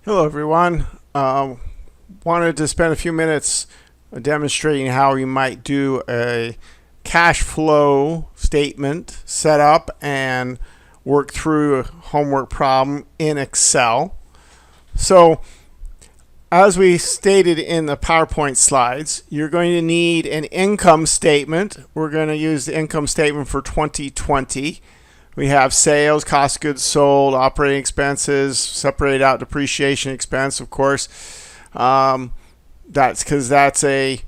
Hello, everyone. Wanted to spend a few minutes demonstrating how you might do a cash flow statement setup and work through a homework problem in Excel. So, as we stated in the PowerPoint slides, you're going to need an income statement. We're going to use the income statement for 2020. We have sales, cost of goods sold, operating expenses, separate out depreciation expense, of course. That's because that's a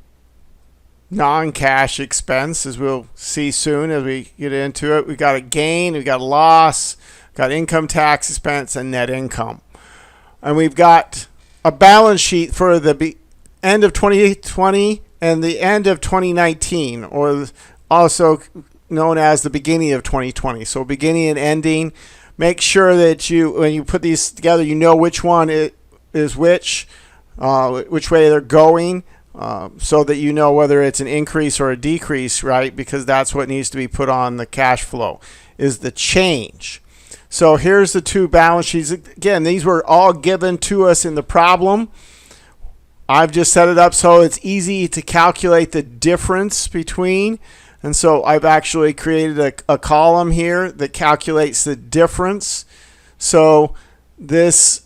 non-cash expense, as we'll see soon as we get into it. We got a gain, we got a loss, got income tax expense, and net income. And we've got a balance sheet for the end of 2020 and the end of 2019, or also known as the beginning of 2020. So beginning and ending. Make sure that when you put these together, you know which one is which way they're going, so that you know whether it's an increase or a decrease, right? Because that's what needs to be put on the cash flow, is the change. So here's the two balance sheets. Again, these were all given to us in the problem. I've just set it up so it's easy to calculate the difference between. And so I've actually created a column here that calculates the difference. So this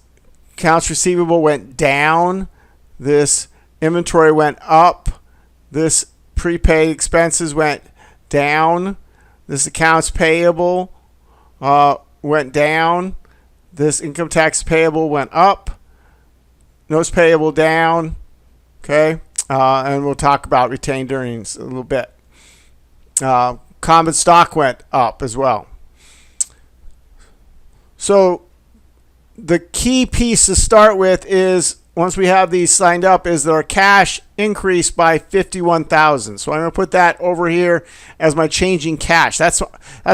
accounts receivable went down. This inventory went up. This prepaid expenses went down. This accounts payable went down. This income tax payable went up. Notes payable down. Okay. And we'll talk about retained earnings a little bit. Common stock went up as well. So the key piece to start with is, once we have these signed up, is that our cash increased by $51,000. So I'm going to put that over here as my changing cash. That's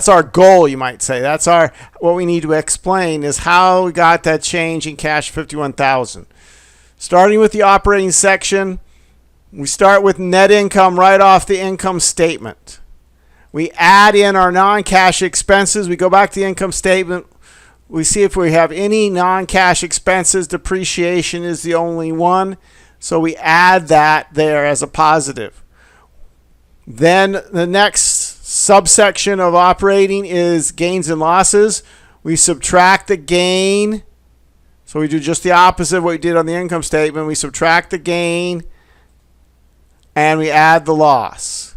our goal, you might say. That's what we need to explain, is how we got that change in cash, $51,000. Starting with the operating section, we start with net income right off the income statement. We add in our non-cash expenses. We go back to the income statement. We see if we have any non-cash expenses. Depreciation is the only one. So we add that there as a positive. Then the next subsection of operating is gains and losses. We subtract the gain. So we do just the opposite of what we did on the income statement. We subtract the gain and we add the loss.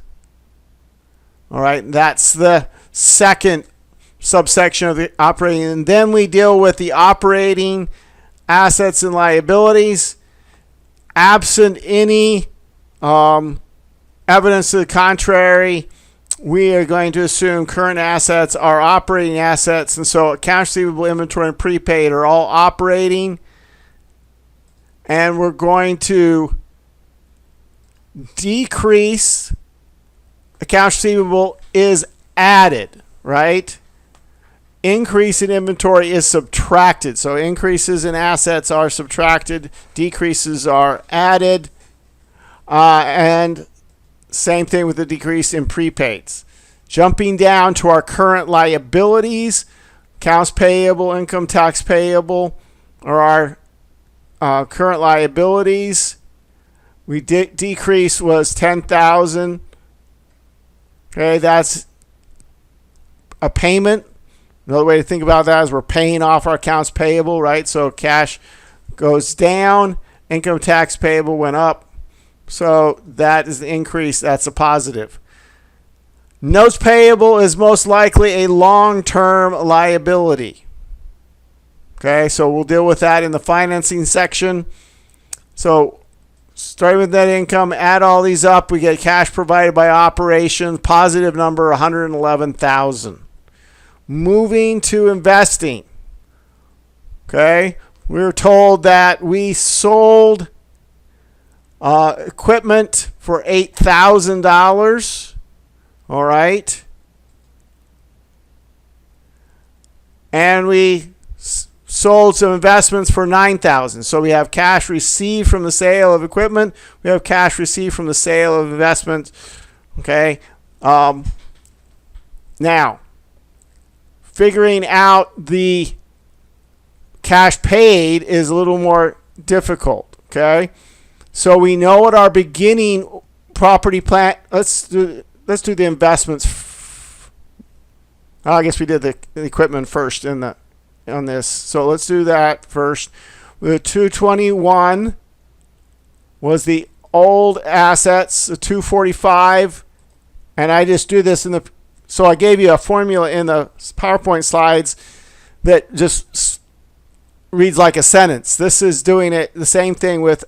All right, that's the second subsection of the operating. And then we deal with the operating assets and liabilities. Absent any evidence to the contrary, we are going to assume current assets are operating assets. And so accounts receivable, inventory, and prepaid are all operating. And we're going to decrease. Accounts receivable is added, right? Increase in inventory is subtracted. So increases in assets are subtracted, decreases are added, and same thing with the decrease in prepaids. Jumping down to our current liabilities, accounts payable, income tax payable are our current liabilities. We decrease was $10,000. Okay, that's a payment. Another way to think about that is we're paying off our accounts payable, right? So cash goes down, income tax payable went up. So that is the increase. That's a positive. Notes payable is most likely a long-term liability. Okay, so we'll deal with that in the financing section. So starting with net income, add all these up, we get cash provided by operations, positive number, $111,000. Moving to investing. Okay, we were told that we sold equipment for $8,000. All right. And we sold some investments for $9,000. So we have cash received from the sale of equipment. We have cash received from the sale of investments. Okay. Now, figuring out the cash paid is a little more difficult. Okay, so we know what our beginning property plant. Let's do the investments. I guess we did the equipment first on this. So let's do that first. The 221 was the old assets, the 245, and I just do this so I gave you a formula in the PowerPoint slides that just reads like a sentence. This is doing it the same thing with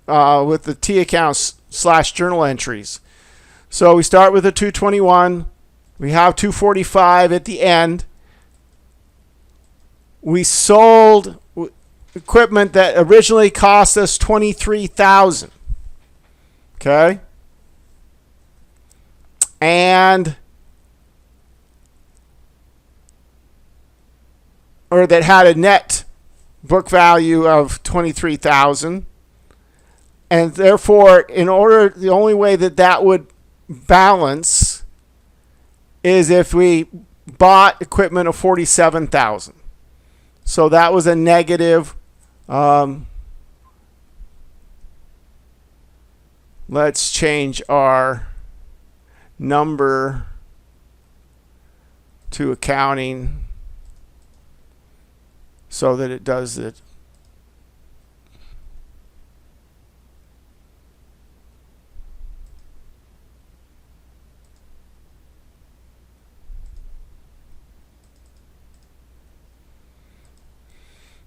the T accounts / journal entries. So we start with the 221. We have 245 at the end. We sold equipment that originally cost us $23,000. Okay? Or that had a net book value of $23,000. And therefore, the only way that would balance is if we bought equipment of $47,000. So that was a negative. Let's change our number to accounting so that it does it.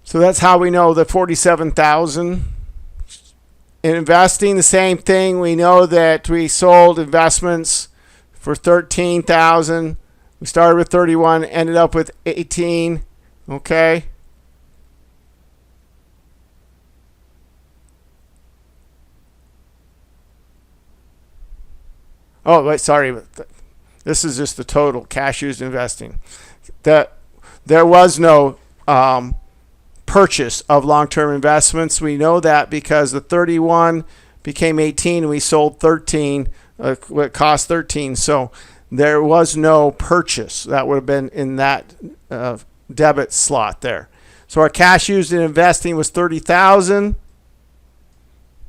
So that's how we know the 47,000. In investing, the same thing. We know that we sold investments for 13,000. We started with 31, ended up with 18. Okay. Oh, wait, sorry. This is just the total cash used in investing. There was no purchase of long-term investments. We know that because the 31 became 18 and we sold 13, what cost 13. So there was no purchase. That would have been in that debit slot there. So our cash used in investing was 30,000.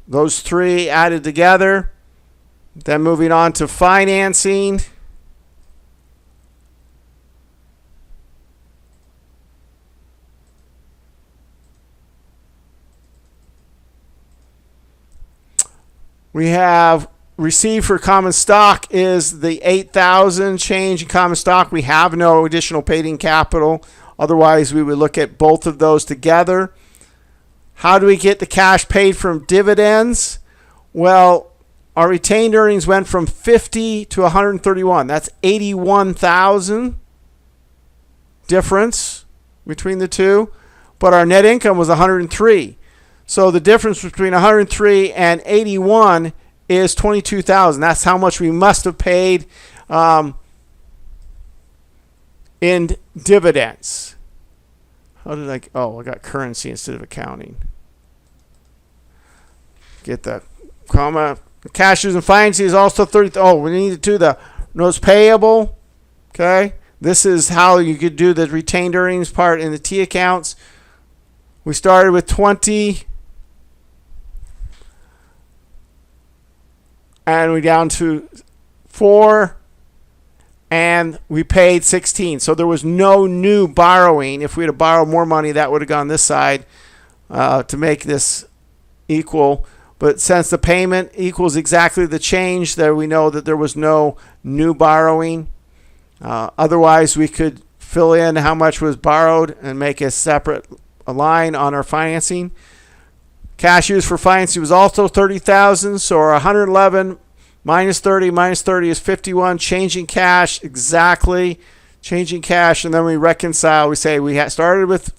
Those three added together. Then moving on to financing. We have received for common stock is the 8,000 change in common stock. We have no additional paid-in capital. Otherwise, we would look at both of those together. How do we get the cash paid from dividends? Well, our retained earnings went from 50 to 131. That's 81,000 difference between the two. But our net income was 103. So the difference between 103 and 81 is 22,000. That's how much we must have paid in dividends. How did I got currency instead of accounting. Get the comma. Cash used in financing is also 30. Oh, we need to do the notes payable. Okay. This is how you could do the retained earnings part in the T accounts. We started with 20. And we down to 4, and we paid 16. So there was no new borrowing. If we had borrowed more money, that would have gone this side to make this equal. But since the payment equals exactly the change, there we know that there was no new borrowing. Otherwise, we could fill in how much was borrowed and make a separate line on our financing. Cash used for financing was also 30,000. So our 111 minus 30 is 51. Changing cash exactly. Changing cash, and then we reconcile. We say we started with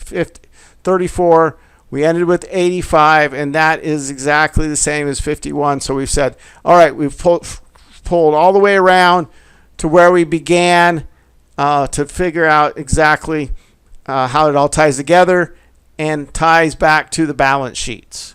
34. We ended with 85, and that is exactly the same as 51. So we've said, all right, we've pulled all the way around to where we began to figure out exactly how it all ties together and ties back to the balance sheets.